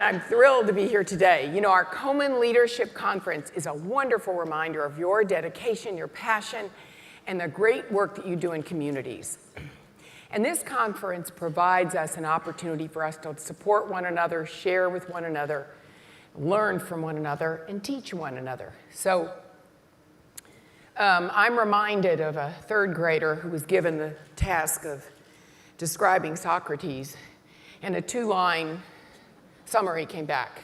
I'm thrilled to be here today. You know, our Komen Leadership Conference is a wonderful reminder of your dedication, your passion, and the great work that you do in communities. And this conference provides us an opportunity for us to support one another, share with one another, learn from one another, and teach one another. So I'm reminded of a third grader who was given the task of describing Socrates, and a two-line summary came back.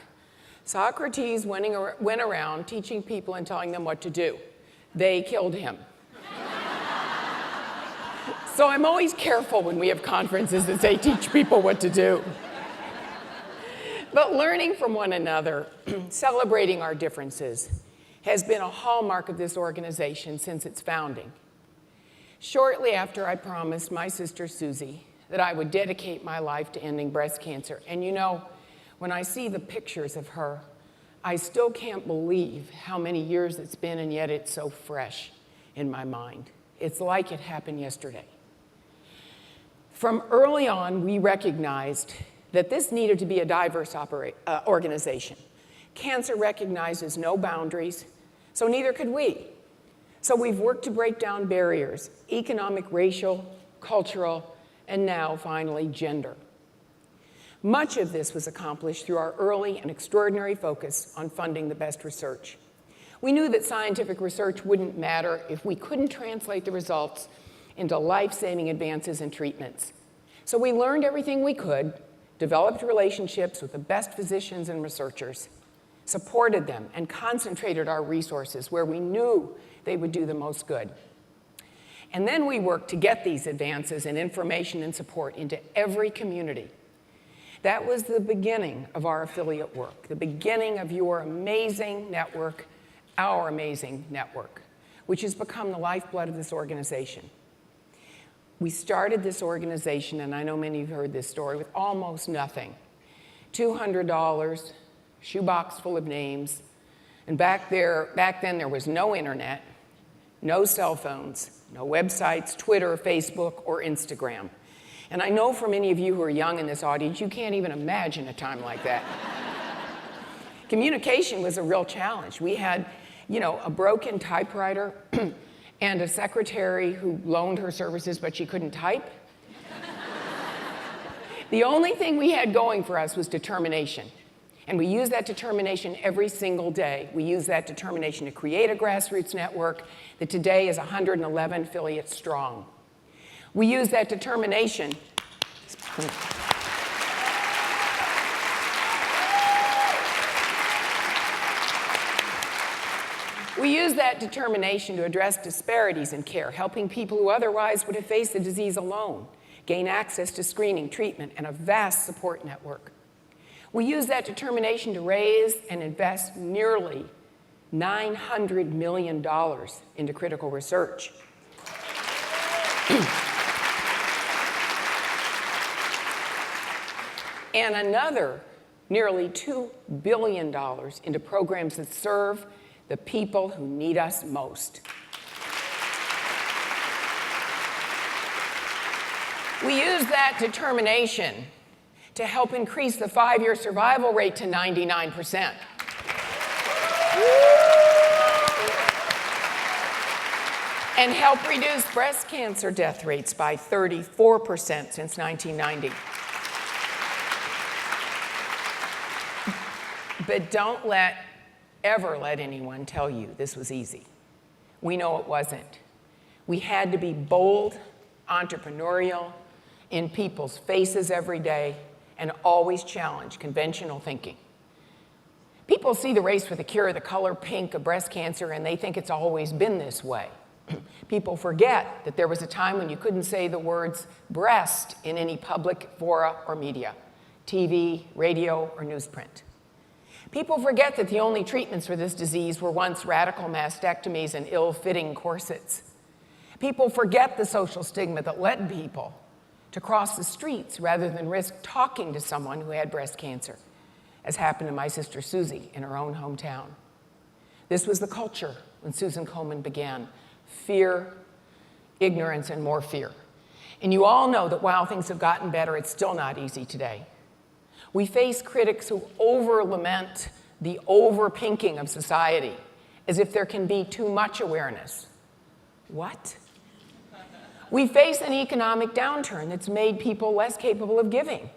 Socrates went around teaching people and telling them what to do. They killed him. So I'm always careful when we have conferences that say teach people what to do. But learning from one another, celebrating our differences, has been a hallmark of this organization since its founding. Shortly after I promised my sister Susie that I would dedicate my life to ending breast cancer, and you know, when I see the pictures of her, I still can't believe how many years it's been, and yet it's so fresh in my mind. It's like it happened yesterday. From early on, we recognized that this needed to be a diverse organization. Cancer recognizes no boundaries, so neither could we. So we've worked to break down barriers, economic, racial, cultural, and now, finally, gender. Much of this was accomplished through our early and extraordinary focus on funding the best research. We knew that scientific research wouldn't matter if we couldn't translate the results into life-saving advances in treatments. So we learned everything we could, developed relationships with the best physicians and researchers, supported them, and concentrated our resources where we knew they would do the most good. And then we worked to get these advances in information and support into every community. That was the beginning of our affiliate work, the beginning of your amazing network, our amazing network, which has become the lifeblood of this organization. We started this organization, and I know many of you have heard this story, with almost nothing. $200, shoebox full of names, and back then there was no internet, no cell phones, no websites, Twitter, Facebook, or Instagram. And I know for many of you who are young in this audience, you can't even imagine a time like that. Communication was a real challenge. We had, you know, a broken typewriter and a secretary who loaned her services, but she couldn't type. The only thing we had going for us was determination. And we use that determination every single day. We use that determination to create a grassroots network that today is 111 affiliates strong. We use that determination. We use that determination to address disparities in care, helping people who otherwise would have faced the disease alone gain access to screening, treatment, and a vast support network. We use that determination to raise and invest nearly $900 million into critical research. And another nearly $2 billion into programs that serve the people who need us most. We use that determination to help increase the 5-year survival rate to 99%. And help reduce breast cancer death rates by 34% since 1990. But don't ever let anyone tell you this was easy. We know it wasn't. We had to be bold, entrepreneurial, in people's faces every day, and always challenge conventional thinking. People see the race for the cure of the color pink of breast cancer, and they think it's always been this way. People forget that there was a time when you couldn't say the words breast in any public fora or media, TV, radio, or newsprint. People forget that the only treatments for this disease were once radical mastectomies and ill-fitting corsets. People forget the social stigma that led people to cross the streets rather than risk talking to someone who had breast cancer, as happened to my sister Susie in her own hometown. This was the culture when Susan Komen began. Fear, ignorance, and more fear. And you all know that while things have gotten better, it's still not easy today. We face critics who over-lament the over-pinking of society, as if there can be too much awareness. What? We face an economic downturn that's made people less capable of giving.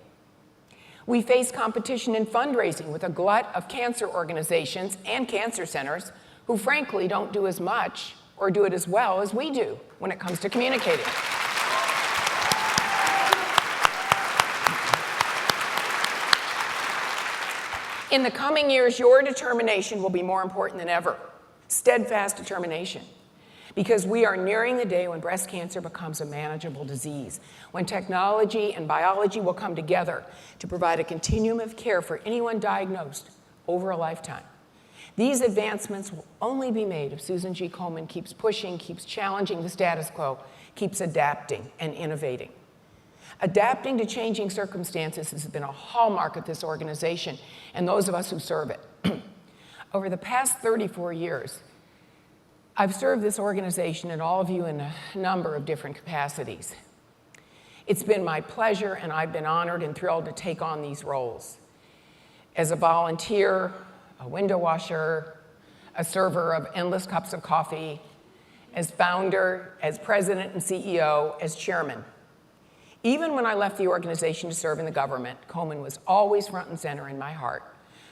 We face competition in fundraising with a glut of cancer organizations and cancer centers who frankly don't do as much or do it as well as we do when it comes to communicating. In the coming years, your determination will be more important than ever. Steadfast determination. Because we are nearing the day when breast cancer becomes a manageable disease, when technology and biology will come together to provide a continuum of care for anyone diagnosed over a lifetime. These advancements will only be made if Susan G. Komen keeps pushing, keeps challenging the status quo, keeps adapting and innovating. Adapting to changing circumstances has been a hallmark of this organization and those of us who serve it. Over the past 34 years, I've served this organization and all of you in a number of different capacities. It's been my pleasure, and I've been honored and thrilled to take on these roles. As a volunteer, a window washer, a server of endless cups of coffee, as founder, as president and CEO, as chairman. Even when I left the organization to serve in the government, Komen was always front and center in my heart.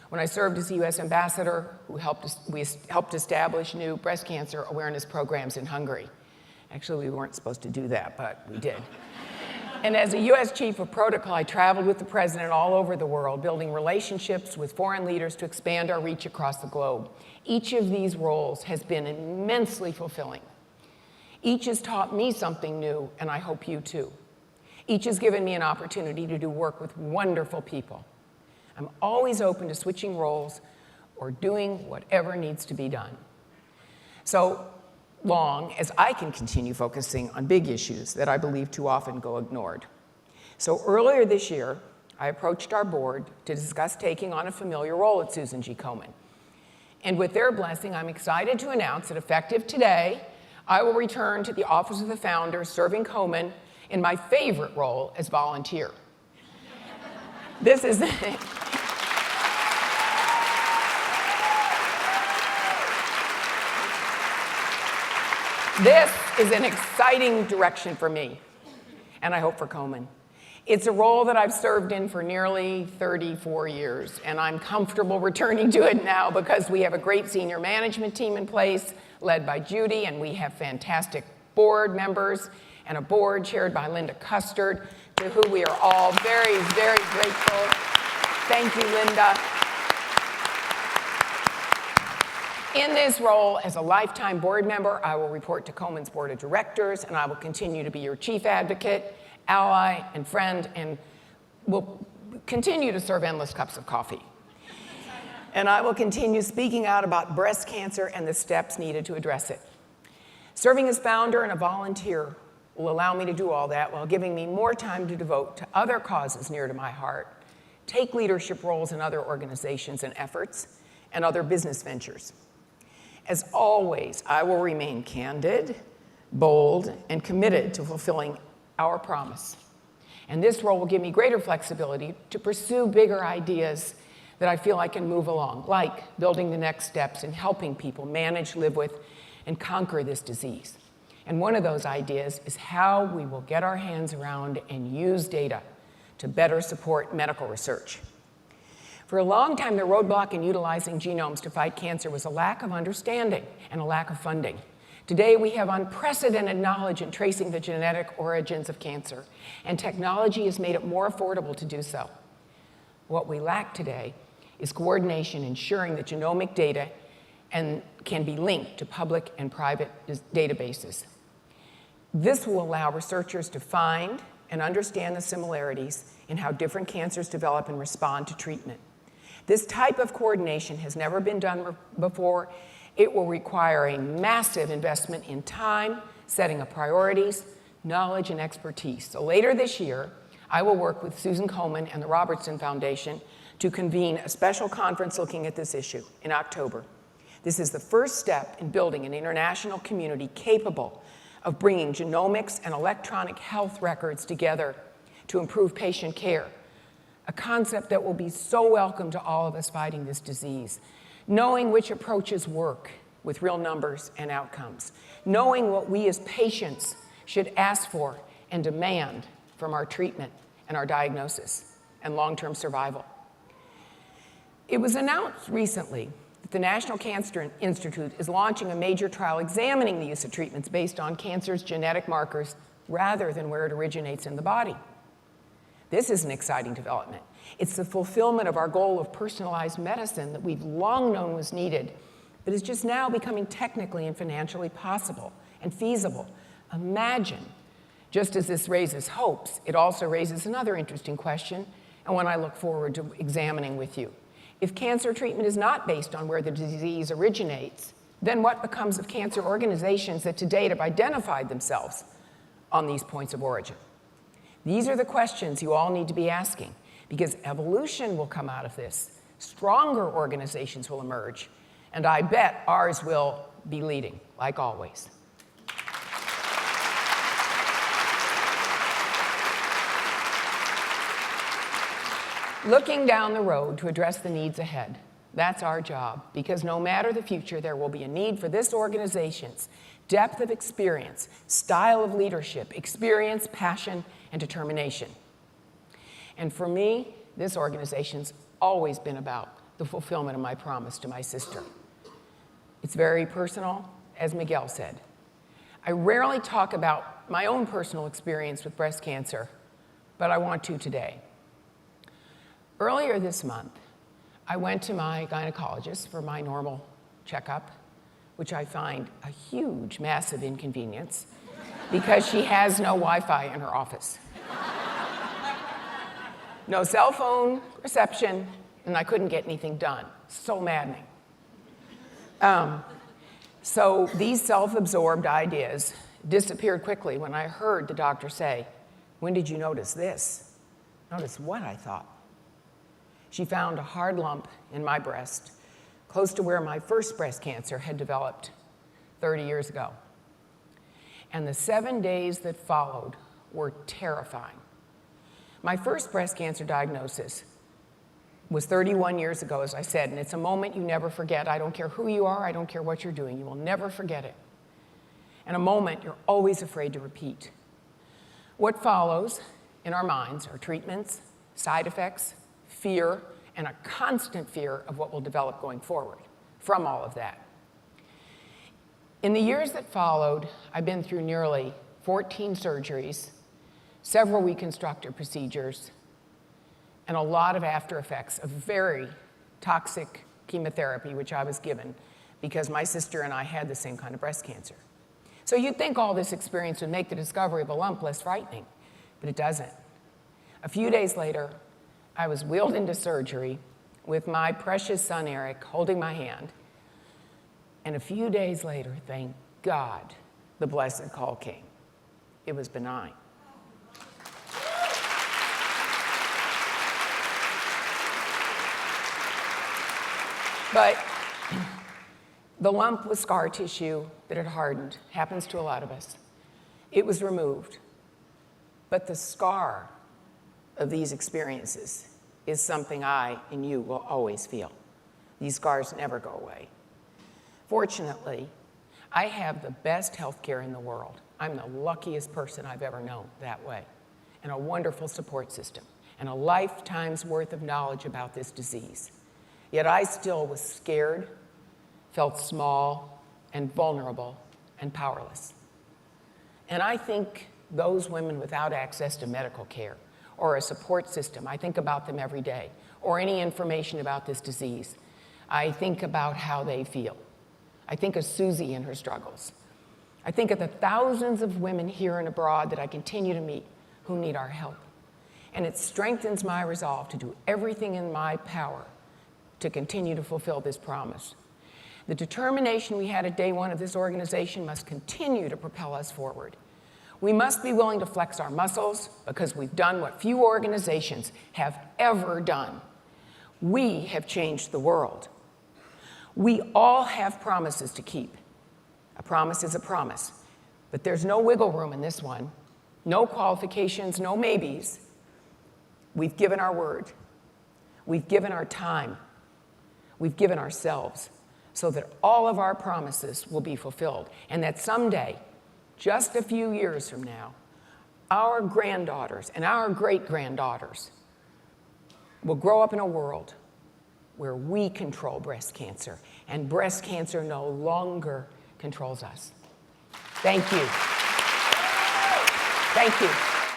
When I served as the U.S. ambassador, we helped establish new breast cancer awareness programs in Hungary. Actually, we weren't supposed to do that, but we did. And as a U.S. chief of protocol, I traveled with the president all over the world, building relationships with foreign leaders to expand our reach across the globe. Each of these roles has been immensely fulfilling. Each has taught me something new, and I hope you too. Each has given me an opportunity to do work with wonderful people. I'm always open to switching roles or doing whatever needs to be done, so long as I can continue focusing on big issues that I believe too often go ignored. So earlier this year, I approached our board to discuss taking on a familiar role at Susan G. Komen. And with their blessing, I'm excited to announce that effective today, I will return to the Office of the Founder, serving Komen in my favorite role as volunteer. This is This is an exciting direction for me, and I hope for Komen. It's a role that I've served in for nearly 34 years, and I'm comfortable returning to it now because we have a great senior management team in place, led by Judy, and we have fantastic board members and a board chaired by Linda Custard, to who we are all very, very grateful. Thank you, Linda. In this role, as a lifetime board member, I will report to Komen's board of directors, and I will continue to be your chief advocate, ally, and friend, and will continue to serve endless cups of coffee. And I will continue speaking out about breast cancer and the steps needed to address it. Serving as founder and a volunteer will allow me to do all that while giving me more time to devote to other causes near to my heart, take leadership roles in other organizations and efforts, and other business ventures. As always, I will remain candid, bold, and committed to fulfilling our promise. And this role will give me greater flexibility to pursue bigger ideas that I feel I can move along, like building the next steps in helping people manage, live with, and conquer this disease. And one of those ideas is how we will get our hands around and use data to better support medical research. For a long time, the roadblock in utilizing genomes to fight cancer was a lack of understanding and a lack of funding. Today, we have unprecedented knowledge in tracing the genetic origins of cancer, and technology has made it more affordable to do so. What we lack today is coordination ensuring that genomic data can be linked to public and private databases. This will allow researchers to find and understand the similarities in how different cancers develop and respond to treatment. This type of coordination has never been done before. It will require a massive investment in time, setting of priorities, knowledge, and expertise. So later this year, I will work with Susan Komen and the Robertson Foundation to convene a special conference looking at this issue in October. This is the first step in building an international community capable of bringing genomics and electronic health records together to improve patient care, a concept that will be so welcome to all of us fighting this disease, knowing which approaches work with real numbers and outcomes, knowing what we as patients should ask for and demand from our treatment and our diagnosis and long-term survival. It was announced recently that the National Cancer Institute is launching a major trial examining the use of treatments based on cancer's genetic markers rather than where it originates in the body. This is an exciting development. It's the fulfillment of our goal of personalized medicine that we've long known was needed, but is just now becoming technically and financially possible and feasible. Imagine, just as this raises hopes, it also raises another interesting question, and one I look forward to examining with you. If cancer treatment is not based on where the disease originates, then what becomes of cancer organizations that to date have identified themselves on these points of origin? These are the questions you all need to be asking, because evolution will come out of this. Stronger organizations will emerge, and I bet ours will be leading, like always. Looking down the road to address the needs ahead, that's our job, because no matter the future, there will be a need for this organization's depth of experience, style of leadership, experience, passion, and determination. And for me, this organization's always been about the fulfillment of my promise to my sister. It's very personal, as Miguel said. I rarely talk about my own personal experience with breast cancer, but I want to today. Earlier this month, I went to my gynecologist for my normal checkup, which I find a huge, massive inconvenience because she has no Wi-Fi in her office. No cell phone reception, and I couldn't get anything done. So maddening. So these self-absorbed ideas disappeared quickly when I heard the doctor say, "When did you notice this?" Notice what, I thought. She found a hard lump in my breast, close to where my first breast cancer had developed 30 years ago. And the 7 days that followed were terrifying. My first breast cancer diagnosis was 31 years ago, as I said, and it's a moment you never forget. I don't care who you are, I don't care what you're doing, you will never forget it. And a moment you're always afraid to repeat. What follows in our minds are treatments, side effects, fear, and a constant fear of what will develop going forward from all of that. In the years that followed, I've been through nearly 14 surgeries, several reconstructive procedures, and a lot of after effects of very toxic chemotherapy, which I was given because my sister and I had the same kind of breast cancer. So you'd think all this experience would make the discovery of a lump less frightening, but it doesn't. A few days later, I was wheeled into surgery with my precious son, Eric, holding my hand. And a few days later, thank God, the blessed call came. It was benign. But the lump was scar tissue that had hardened. Happens to a lot of us. It was removed. But the scar of these experiences is something I and you will always feel. These scars never go away. Fortunately, I have the best health care in the world. I'm the luckiest person I've ever known that way, and a wonderful support system, and a lifetime's worth of knowledge about this disease. Yet I still was scared, felt small and vulnerable and powerless. And I think those women without access to medical care or a support system, I think about them every day, or any information about this disease. I think about how they feel. I think of Susie and her struggles. I think of the thousands of women here and abroad that I continue to meet who need our help. And it strengthens my resolve to do everything in my power to continue to fulfill this promise. The determination we had at day one of this organization must continue to propel us forward. We must be willing to flex our muscles because we've done what few organizations have ever done. We have changed the world. We all have promises to keep. A promise is a promise, but there's no wiggle room in this one. No qualifications, no maybes. We've given our word. We've given our time. We've given ourselves so that all of our promises will be fulfilled, and that someday, just a few years from now, our granddaughters and our great-granddaughters will grow up in a world where we control breast cancer, and breast cancer no longer controls us. Thank you. Thank you.